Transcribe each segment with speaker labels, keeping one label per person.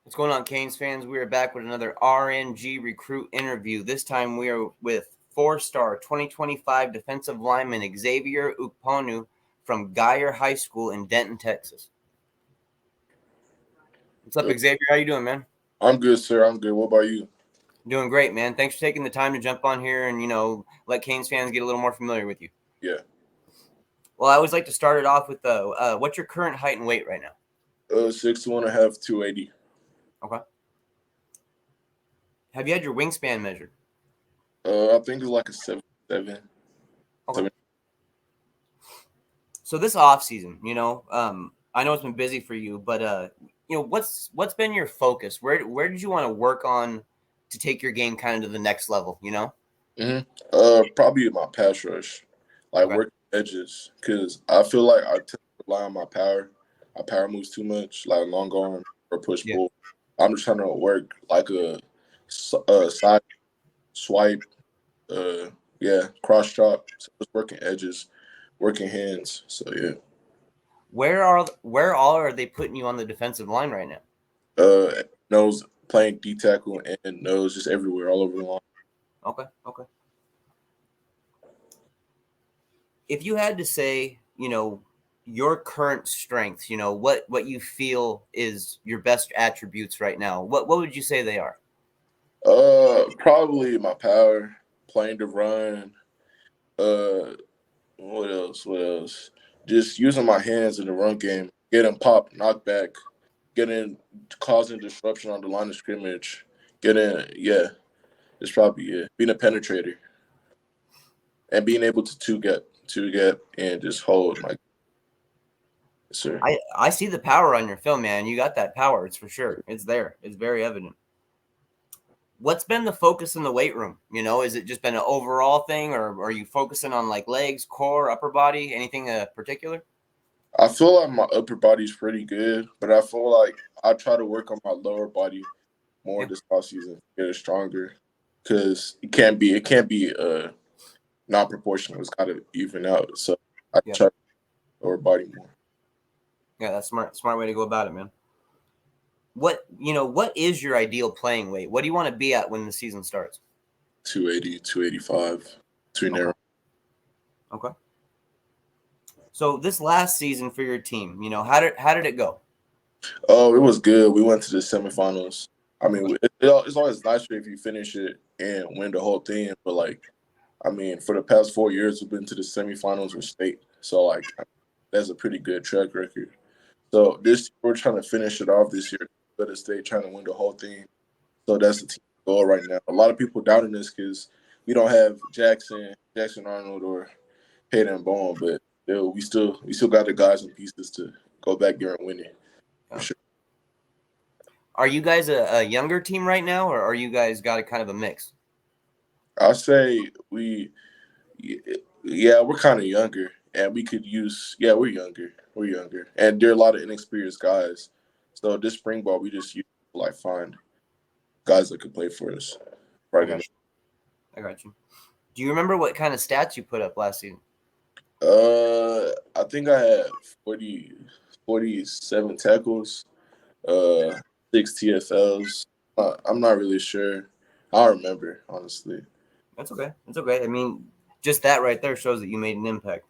Speaker 1: What's going on, Canes fans? We are back with another RNG Recruit Interview. This time we are with four-star 2025 defensive lineman Xavier Ukponu from Geyer High School in Denton, Texas. What's up, Xavier? How you doing, man?
Speaker 2: I'm good, sir. I'm good. What about you?
Speaker 1: Doing great, man. Thanks for taking the time to jump on here and, let Canes fans get a little more familiar with you.
Speaker 2: Yeah.
Speaker 1: Well, I always like to start it off with what's your current height and weight right now?
Speaker 2: 6'1.5", 280.
Speaker 1: Okay. Have you had your wingspan measured?
Speaker 2: I think it's like a 7'7".
Speaker 1: Okay. So this offseason, I know it's been busy for you, but what's been your focus? Where did you want to work on to take your game kind of to the next level?
Speaker 2: Probably my pass rush, like working edges, because I feel like I tend to rely on my power. My power moves too much, like long arm or push pull. I'm just trying to work like a side swipe, cross chop. So just working edges, working hands. So yeah.
Speaker 1: Where all are they putting you on the defensive line right now?
Speaker 2: Nose, playing D tackle and nose, just everywhere, all over the line.
Speaker 1: Okay. If you had to say, your current strengths, what you feel is your best attributes right now, what would you say they are?
Speaker 2: Probably my power, playing to run. What else? Just using my hands in the run game, getting pop, knockback, causing disruption on the line of scrimmage, it's probably being a penetrator and being able to two get and just hold my. Yes, sir.
Speaker 1: I see the power on your film, man. You got that power. It's for sure. It's there. It's very evident. What's been the focus in the weight room? Is it just been an overall thing, or are you focusing on like legs, core, upper body, anything particular?
Speaker 2: I feel like my upper body's pretty good, but I feel like I try to work on my lower body more this offseason, get it stronger, because it can't be not proportional. It's got to even out. So I try lower body more.
Speaker 1: Yeah, that's smart way to go about it, man. What is your ideal playing weight? What do you want to be at when the season starts?
Speaker 2: 280, 285, between there.
Speaker 1: Okay. So this last season for your team, how did it go?
Speaker 2: Oh, it was good. We went to the semifinals. I mean, it's always nicer if you finish it and win the whole thing. But for the past 4 years, we've been to the semifinals with state. So that's a pretty good track record. So we're trying to finish it off this year. Go to state, trying to win the whole thing. So that's the team goal right now. A lot of people doubting this because we don't have Jackson Arnold, or Peyton Bone, but we still got the guys and pieces to go back there and win it. For sure.
Speaker 1: Are you guys a younger team right now, or are you guys got a kind of a mix?
Speaker 2: I say we're kind of younger, and we could use we're younger, and there are a lot of inexperienced guys. So this spring ball, we just use to find guys that could play for us right now.
Speaker 1: I got you. Do you remember what kind of stats you put up last season?
Speaker 2: I think I had 47 tackles, 6 TFLs. I'm not really sure. I don't remember, honestly.
Speaker 1: That's okay. I mean, just that right there shows that you made an impact.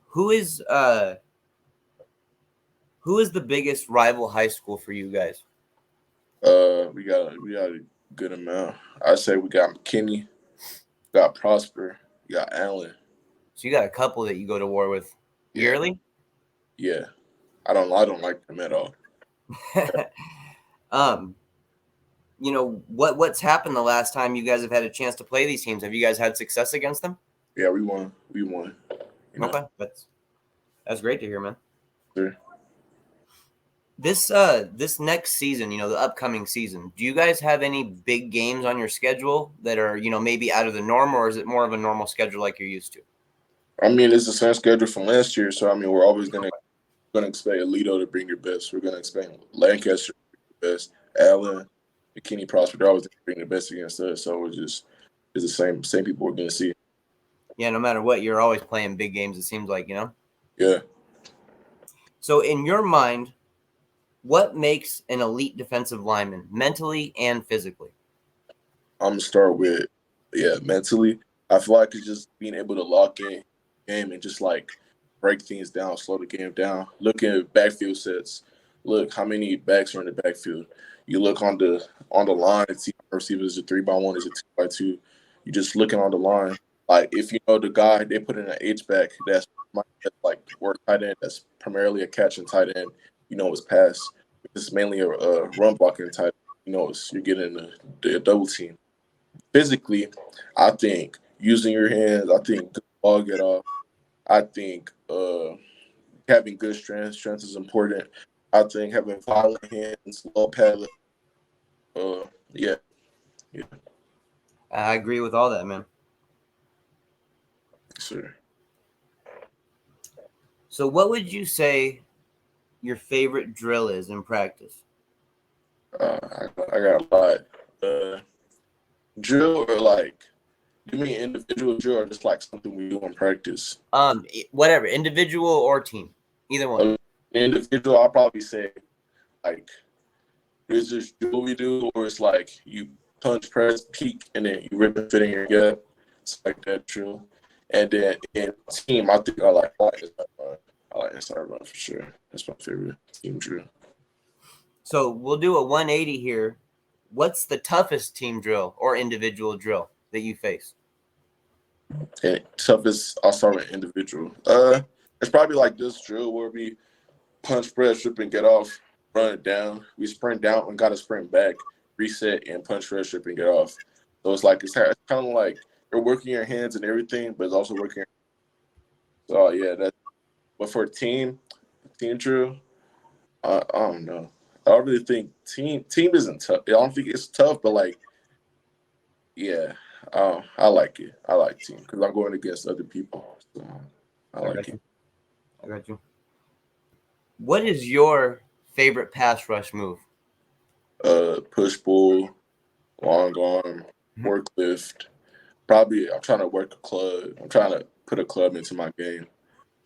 Speaker 1: Who is the biggest rival high school for you guys?
Speaker 2: We got a good amount. I say we got McKinney, we got Prosper, we got Allen.
Speaker 1: So you got a couple that you go to war with yearly?
Speaker 2: Yeah. I don't like them at all.
Speaker 1: What's happened the last time you guys have had a chance to play these teams? Have you guys had success against them?
Speaker 2: Yeah, we won.
Speaker 1: Okay, that's great to hear, man.
Speaker 2: Sure.
Speaker 1: This next season, the upcoming season, do you guys have any big games on your schedule that are, maybe out of the norm, or is it more of a normal schedule like you're used to?
Speaker 2: I mean, it's the same schedule from last year, so we're always gonna expect Alito to bring your best. We're gonna expect Lancaster to bring the best. Allen, McKinney, Prosper, they're always gonna bring the best against us. So it's the same people we're gonna see.
Speaker 1: Yeah, no matter what, you're always playing big games. It seems like,
Speaker 2: Yeah.
Speaker 1: So in your mind, What makes an elite defensive lineman mentally and physically?
Speaker 2: I'm gonna start with mentally. I feel like it's just being able to lock in game and just like break things down, slow the game down. Look at backfield sets. Look how many backs are in the backfield. You look on the line and see receivers is a 3-by-1, is a 2-by-2. You just looking on the line. Like if you know the guy they put in an H back that's like work tight end, that's primarily a catch and tight end. You know it's pass. It's mainly a run blocking tight end. You know you're getting the double team. Physically, I think using your hands, I think good ball get off. I think having good strength. Strength is important. I think having violent hands, low pad. Yeah, yeah,
Speaker 1: I agree with all that, man.
Speaker 2: sure.
Speaker 1: So what would you say your favorite drill is in practice?
Speaker 2: I got a lot. Drill or like, you mean individual drill or just like something we do in practice?
Speaker 1: Whatever, individual or team, either one.
Speaker 2: Individual, I'll probably say like, is this drill we do, or it's like you punch, press, peek, and then you rip and fit in your gut. It's like that drill. And then in team, I think I like inside run. I like inside run for sure. That's my favorite team drill.
Speaker 1: So we'll do a 180 here. What's the toughest team drill or individual drill that you face?
Speaker 2: And toughest, I'll start with individual. It's probably like this drill where we punch, press, strip, and get off, run it down. We sprint down and got to sprint back, reset, and punch, press, strip, and get off. So it's kind of like you're working your hands and everything, but it's also working. So yeah, that. But for team drill, I don't know. I don't really think team isn't tough. I don't think it's tough, but like, yeah, I like it. I like team because I'm going against other people. So I like it.
Speaker 1: I got you. What is your favorite pass rush move?
Speaker 2: Push pull, long arm, work lift. Probably I'm trying to work a club. I'm trying to put a club into my game.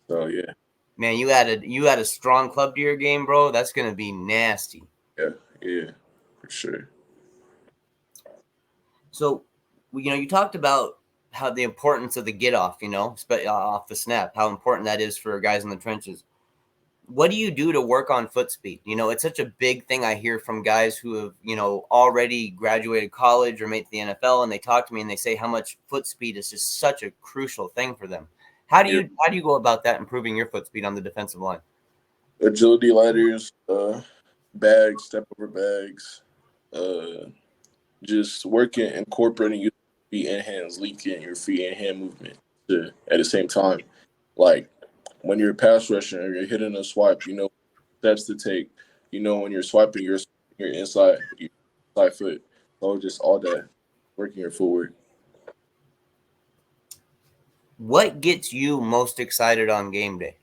Speaker 2: So yeah.
Speaker 1: Man, you add a strong club to your game, bro. That's gonna be nasty.
Speaker 2: Yeah, for sure.
Speaker 1: So, you talked about how the importance of the get off, off the snap, how important that is for guys in the trenches. What do you do to work on foot speed? It's such a big thing I hear from guys who have, already graduated college or made the NFL, and they talk to me and they say how much foot speed is just such a crucial thing for them. How do you go about that, improving your foot speed on the defensive line?
Speaker 2: Agility ladders, bags, step over bags, just working, incorporating your feet and hands, linking your feet and hand movement at the same time. Like when you're pass rushing or you're hitting a swipe, you know steps to take. You know when you're swiping your inside foot. So just all that, working your footwork.
Speaker 1: What gets you most excited on game day?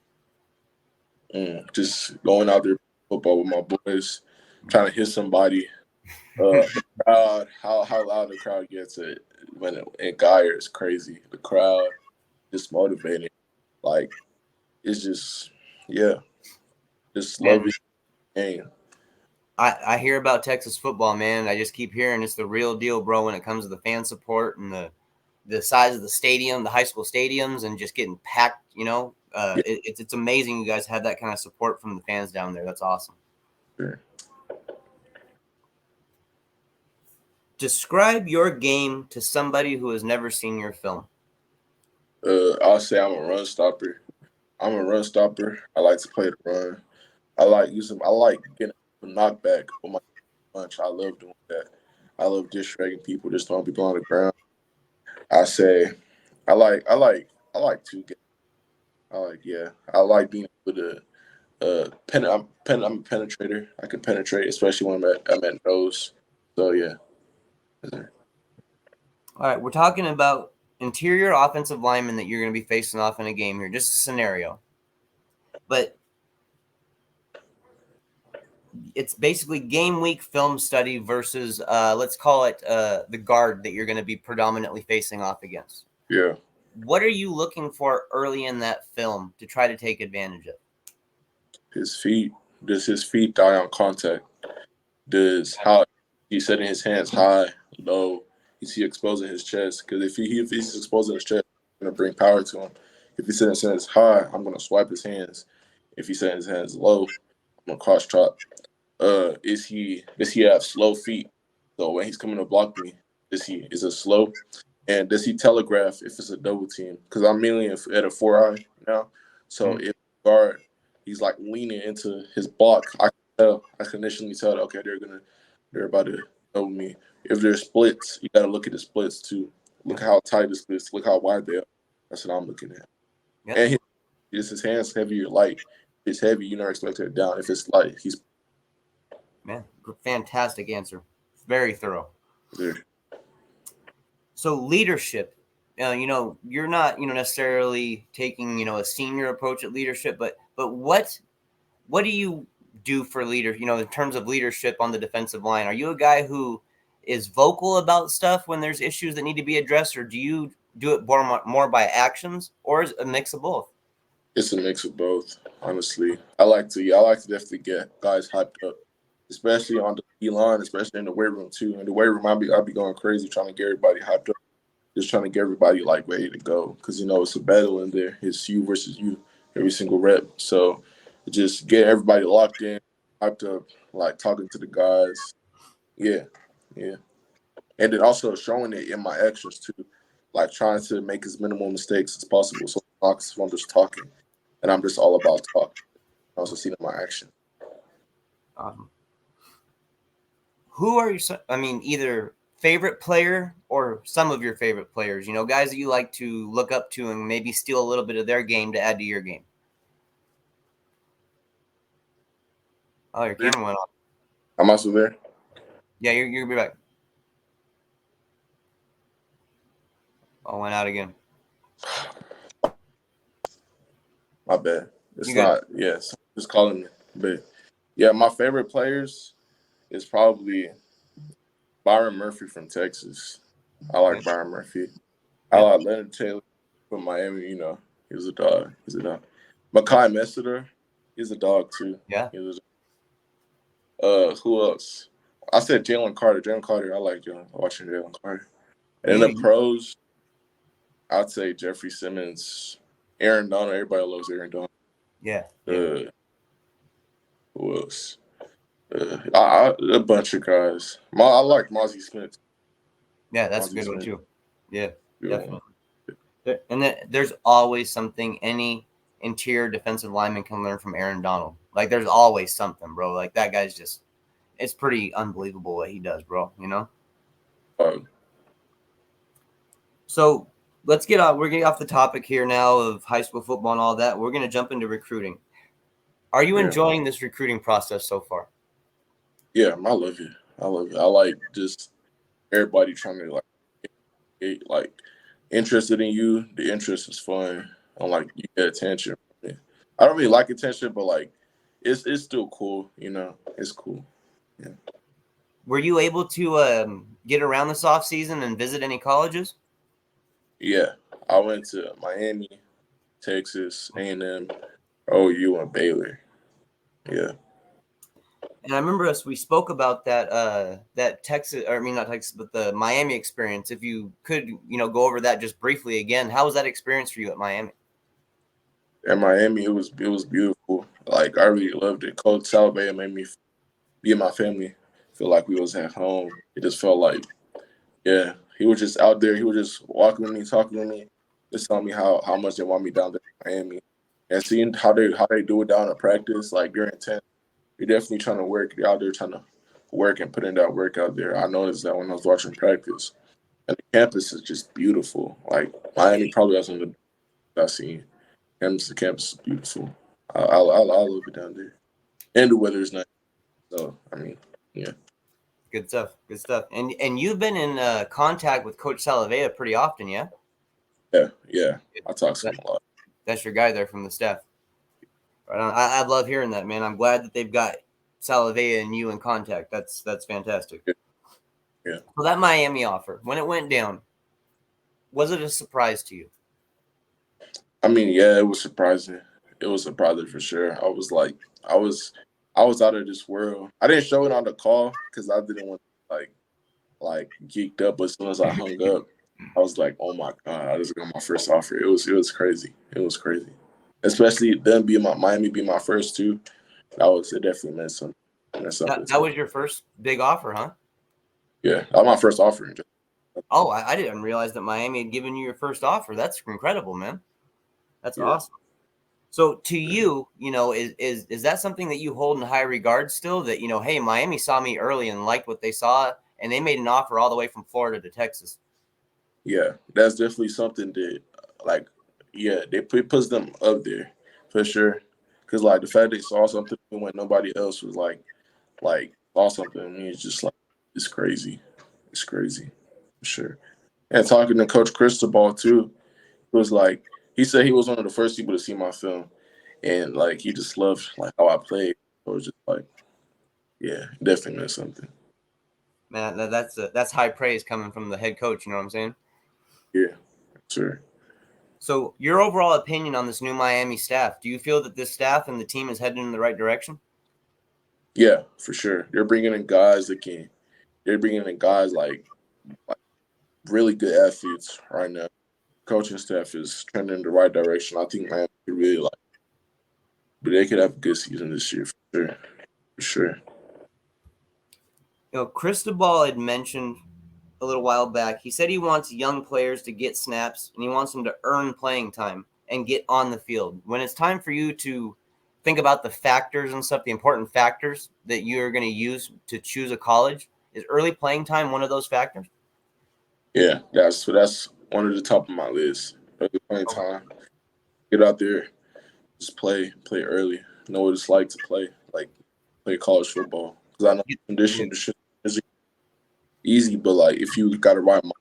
Speaker 2: Just going out there football with my boys, trying to hit somebody. The crowd, how loud the crowd gets when in Geyer is crazy. The crowd just motivating. Like it's just just love it. Game.
Speaker 1: I hear about Texas football, man. I just keep hearing it's the real deal, bro, when it comes to the fan support and the size of the stadium, the high school stadiums, and just getting packed. It's amazing you guys have that kind of support from the fans down there. That's awesome.
Speaker 2: Sure.
Speaker 1: Describe your game to somebody who has never seen your film.
Speaker 2: I'll say I'm a run stopper. I like to play the run. I like getting a knockback with my punch. I love doing that. I love distracting people, just throwing people on the ground. I say I like to get. I like being able to I'm a penetrator. I can penetrate, especially when I'm at nose. So yeah.
Speaker 1: All right, we're talking about interior offensive linemen that you're going to be facing off in a game here. Just a scenario, but it's basically game week film study versus let's call it the guard that you're going to be predominantly facing off against.
Speaker 2: Yeah.
Speaker 1: What are you looking for early in that film to try to take advantage of?
Speaker 2: His feet. Does his feet die on contact? Does how he's setting his hands high, low? Is he exposing his chest? Because if he's exposing his chest, I'm gonna bring power to him. If he's setting his hands high, I'm gonna swipe his hands. If he's setting his hands low, I'm gonna cross chop. Does he have slow feet? So when he's coming to block me, is it slow? And does he telegraph if it's a double team? Because I'm mainly at a 4-eye now. So if guard, he's like leaning into his block, I can initially tell that, okay, they're about to double me. If there's splits, you got to look at the splits too. Look how tight the splits. Look how wide they are. That's what I'm looking at. Yeah. And his hands heavy or light. If it's heavy, you never expect it down. If it's light, he's
Speaker 1: fantastic answer. Very thorough.
Speaker 2: Yeah.
Speaker 1: So leadership, you're not, necessarily taking, a senior approach at leadership, but what do you do for leader, in terms of leadership on the defensive line? Are you a guy who is vocal about stuff when there's issues that need to be addressed, or do you do it more by actions, or is it a mix of both?
Speaker 2: It's a mix of both, honestly. I like to definitely get guys hyped up, especially on the D-line, especially in the weight room too. In the weight room, I'll be going crazy trying to get everybody hyped up, just trying to get everybody like ready to go, because it's a battle in there. It's you versus you every single rep. So just get everybody locked in, hyped up, like talking to the guys. Yeah. And then also showing it in my actions too, like trying to make as minimal mistakes as possible. So I'm just talking, and I'm just all about talking. I also see it in my action.
Speaker 1: Who are you? Either favorite player or some of your favorite players, guys that you like to look up to and maybe steal a little bit of their game to add to your game. Oh, your camera went off.
Speaker 2: Am I still there?
Speaker 1: Yeah, you're gonna be back. Oh, went out again.
Speaker 2: My bad. It's not. Yes, just calling me. But yeah, my favorite players is probably Byron Murphy from Texas. I like Byron Murphy. I like Leonard Taylor from Miami. He's a dog. Mekhi Messeter, he's a dog too.
Speaker 1: Yeah.
Speaker 2: Who else? I said Jalen Carter. Jalen Carter. I like watching Jalen Carter. And in the pros, I'd say Jeffrey Simmons, Aaron Donald. Everybody loves Aaron Donald.
Speaker 1: Yeah.
Speaker 2: Who else? A bunch of guys. I like Mozzie Smith.
Speaker 1: Yeah, that's a good one too. Yeah, definitely. And then there's always something any interior defensive lineman can learn from Aaron Donald. Like, there's always something, bro. Like, that guy's just – it's pretty unbelievable what he does, bro, So let's get off – we're getting off the topic here now of high school football and all that. We're going to jump into recruiting. Are you enjoying this recruiting process so far?
Speaker 2: Yeah, I love it. I like just everybody trying to get interested in you. The interest is fun. I'm like, you get attention. I don't really like attention, but it's still cool. It's cool. Yeah.
Speaker 1: Were you able to get around this off season and visit any colleges?
Speaker 2: Yeah, I went to Miami, Texas, A&M, OU, and Baylor. Yeah.
Speaker 1: And I remember we spoke about that Texas, or not Texas, but the Miami experience. If you could, go over that just briefly again. How was that experience for you at Miami?
Speaker 2: At Miami, it was beautiful. I really loved it. Coach Salvea made me be in my family feel like we was at home. It just felt like, yeah, he was just out there. He was just walking with me, talking with me, just telling me how much they want me down there in Miami, and seeing how they do it down in practice, during 10. You're definitely trying to work. You're out there trying to work and put in that work out there. I noticed that when I was watching practice. And the campus is just beautiful. Miami probably has one of the best I've seen. The campus is beautiful. I love it down there. And the weather is nice. So, yeah.
Speaker 1: Good stuff. And you've been in contact with Coach Salavea pretty often, yeah?
Speaker 2: Yeah. I talk to him a lot.
Speaker 1: That's your guy there from the staff. Right on. I love hearing that, man. I'm glad that they've got Salavea and you in contact. That's fantastic.
Speaker 2: Yeah.
Speaker 1: So that Miami offer, when it went down, was it a surprise to you?
Speaker 2: Yeah, it was surprising. It was surprising for sure. I was I was out of this world. I didn't show it on the call because I didn't want to like geeked up. But as soon as I hung up, I was like, "Oh my god, I just got my first offer." It was crazy. It was crazy, especially them being Miami being my first too. It definitely meant something.
Speaker 1: That was your first big offer, huh?
Speaker 2: Yeah, that was my first offer.
Speaker 1: Oh, I didn't realize that Miami had given you your first offer. That's incredible, man. That's awesome. So to you, is that something that you hold in high regard still? That hey, Miami saw me early and liked what they saw, and they made an offer all the way from Florida to Texas.
Speaker 2: Yeah, that's definitely something that, it puts them up there for sure. Because like the fact they saw something when nobody else was like saw something, I mean, it's just like it's crazy. It's crazy for sure. And talking to Coach Cristobal too, it was like he said he was one of the first people to see my film, and like he just loved like how I played. So it was just like, yeah, definitely meant something.
Speaker 1: Man, that's high praise coming from the head coach. You know what I'm saying?
Speaker 2: Yeah, sure.
Speaker 1: So your overall opinion on this new Miami staff? Do you feel that this staff and the team is heading in the right direction?
Speaker 2: Yeah, for sure. They're bringing in guys that can. They're bringing in guys like really good athletes right now. Coaching staff is trending in the right direction. I think Miami could really but they could have a good season this year for sure. For sure.
Speaker 1: Cristobal had mentioned a little while back. He said he wants young players to get snaps and he wants them to earn playing time and get on the field. When it's time for you to think about the factors and stuff, the important factors that you're going to use to choose a college, is early playing time one of those factors?
Speaker 2: Yeah, that's one of the top of my list. Early playing time. Get out there, just play early. Know what it's like to play college football. Because I know condition is easy, but like if you got the right mind,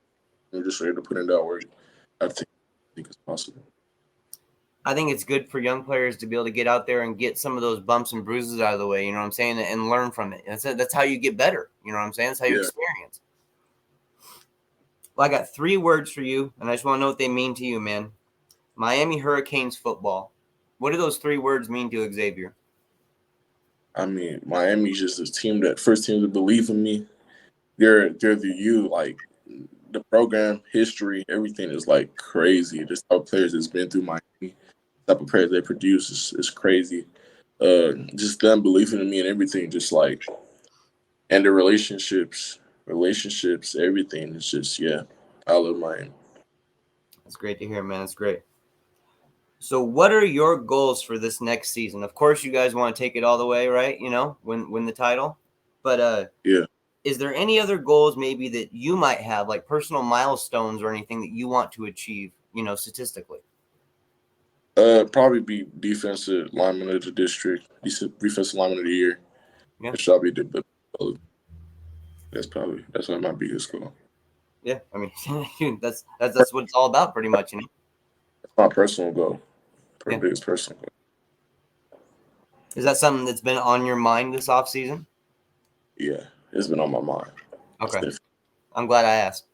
Speaker 2: you're just ready to put in that work. I think it's possible.
Speaker 1: I think it's good for young players to be able to get out there and get some of those bumps and bruises out of the way, you know what I'm saying, and learn from it. That's how you get better, you know what I'm saying? That's how you experience. Well, I got 3 words for you, and I just want to know what they mean to you, man. Miami Hurricanes football. What do those 3 words mean to Xavier?
Speaker 2: I mean, Miami's just a first team to believe in me. They're the U, like the program history, everything is like crazy. The type of players that's been through Miami, the type of players they produce is crazy. Just them believing in me and everything, just like, and the relationships, everything is just, yeah, I love Miami.
Speaker 1: That's great to hear, man. That's great. So what are your goals for this next season? Of course, you guys want to take it all the way, right? Win the title. But
Speaker 2: Yeah.
Speaker 1: is there any other goals maybe that you might have, like personal milestones or anything that you want to achieve, statistically?
Speaker 2: Probably be defensive lineman of the district, defensive lineman of the year.
Speaker 1: Yeah.
Speaker 2: That should be that's my biggest goal.
Speaker 1: Yeah, I mean, that's what it's all about, pretty much.
Speaker 2: That's my personal goal.
Speaker 1: Yeah.
Speaker 2: Biggest personal goal.
Speaker 1: Is that something that's been on your mind this offseason?
Speaker 2: Yeah, it's been on my mind.
Speaker 1: Okay. I'm glad I asked.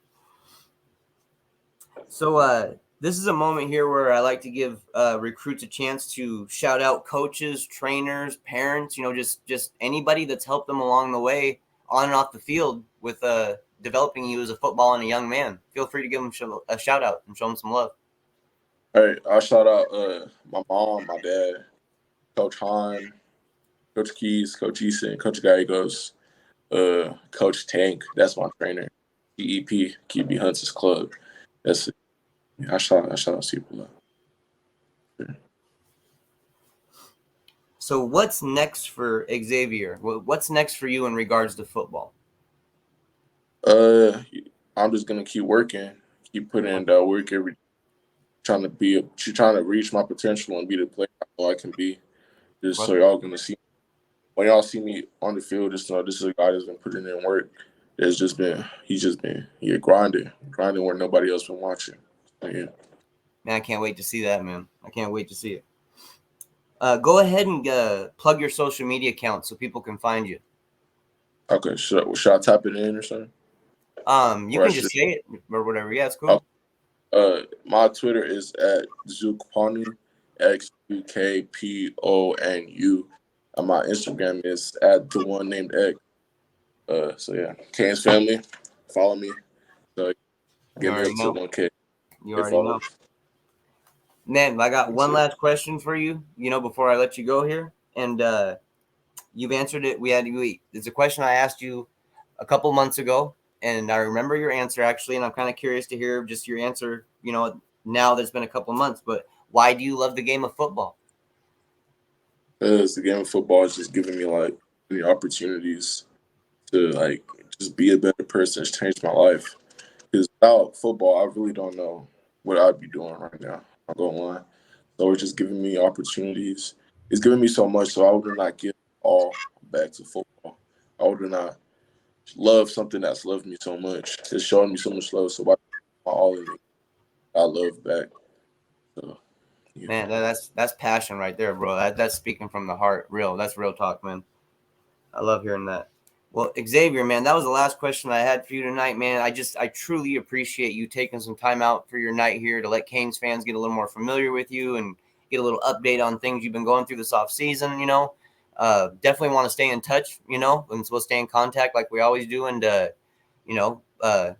Speaker 1: So this is a moment here where I like to give recruits a chance to shout out coaches, trainers, parents, just anybody that's helped them along the way on and off the field with developing you as a football and a young man. Feel free to give them a shout out and show them some love.
Speaker 2: All right, I'll shout out my mom, my dad, Coach Hahn, Coach Keys, Coach Eason, Coach Gallegos, Coach Tank. That's my trainer. EEP, QB Hunts' club. That's it. I shout out people.
Speaker 1: So what's next for Xavier? What's next for you in regards to football?
Speaker 2: I'm just gonna keep working, keep putting in that work trying to reach my potential and be the player I know I can be. Just so y'all gonna see when y'all see me on the field, just know this is a guy that's been putting in work. He's just been grinding where nobody else been watching. So, yeah.
Speaker 1: Man, I can't wait to see that, man. I can't wait to see it. Go ahead and plug your social media accounts so people can find you.
Speaker 2: Okay, should I type it in or something?
Speaker 1: You can just say it or whatever. Yeah, it's cool.
Speaker 2: My Twitter is at Ukponu, XUKPONU. My Instagram is at the one named Egg. So yeah, Canes family, follow me. So
Speaker 1: You
Speaker 2: get me
Speaker 1: already
Speaker 2: up to
Speaker 1: know.
Speaker 2: 1K.
Speaker 1: You
Speaker 2: Get
Speaker 1: already know.
Speaker 2: followers.
Speaker 1: Man, I got
Speaker 2: That's
Speaker 1: one
Speaker 2: it.
Speaker 1: last question for you, before I let you go here. And you've answered it. It's a question I asked you a couple months ago, and I remember your answer actually, and I'm kind of curious to hear just your answer, now there's been a couple months, but why do you love the game of football?
Speaker 2: Because the game of football is just giving me like the opportunities to like just be a better person. It's changed my life. Because without football, I really don't know what I'd be doing right now. I'm going to lie. So it's just giving me opportunities. It's giving me so much, so I would not give all back to football. I would not love something that's loved me so much. It's showing me so much love. So why my all of it, I love back. So yeah.
Speaker 1: Man, that's passion right there, bro. That's speaking from the heart. That's real talk, man. I love hearing that. Well, Xavier, man, that was the last question I had for you tonight, man. I truly appreciate you taking some time out for your night here to let Canes fans get a little more familiar with you and get a little update on things you've been going through this off season. Definitely want to stay in touch, and we'll stay in contact like we always do, and you know, uh,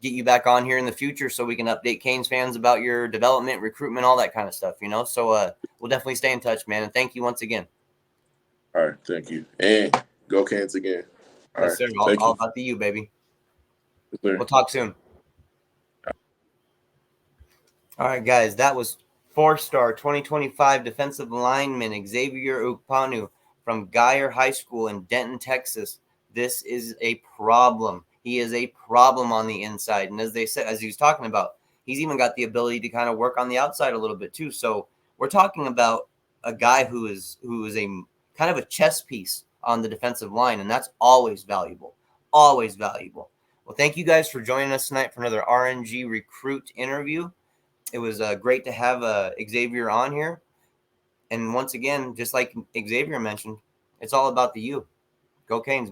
Speaker 1: get you back on here in the future so we can update Canes fans about your development, recruitment, all that kind of stuff. So we'll definitely stay in touch, man. And thank you once again.
Speaker 2: All right, thank you. And go Canes again. All
Speaker 1: Yes,
Speaker 2: right,
Speaker 1: sir. All,
Speaker 2: thank
Speaker 1: all
Speaker 2: you.
Speaker 1: about the you, baby.
Speaker 2: Yes, sir.
Speaker 1: We'll talk soon. All right, guys. That was 4-star 2025 defensive lineman Xavier Ukponu from Geyer High School in Denton, Texas. This is a problem. He is a problem on the inside. And as he was talking about, he's even got the ability to kind of work on the outside a little bit too. So we're talking about a guy who is a kind of a chess piece on the defensive line, and that's always valuable. Always valuable. Well, thank you guys for joining us tonight for another RNG Recruit interview. It was great to have Xavier on here. And once again, just like Xavier mentioned, it's all about the you. Go Canes.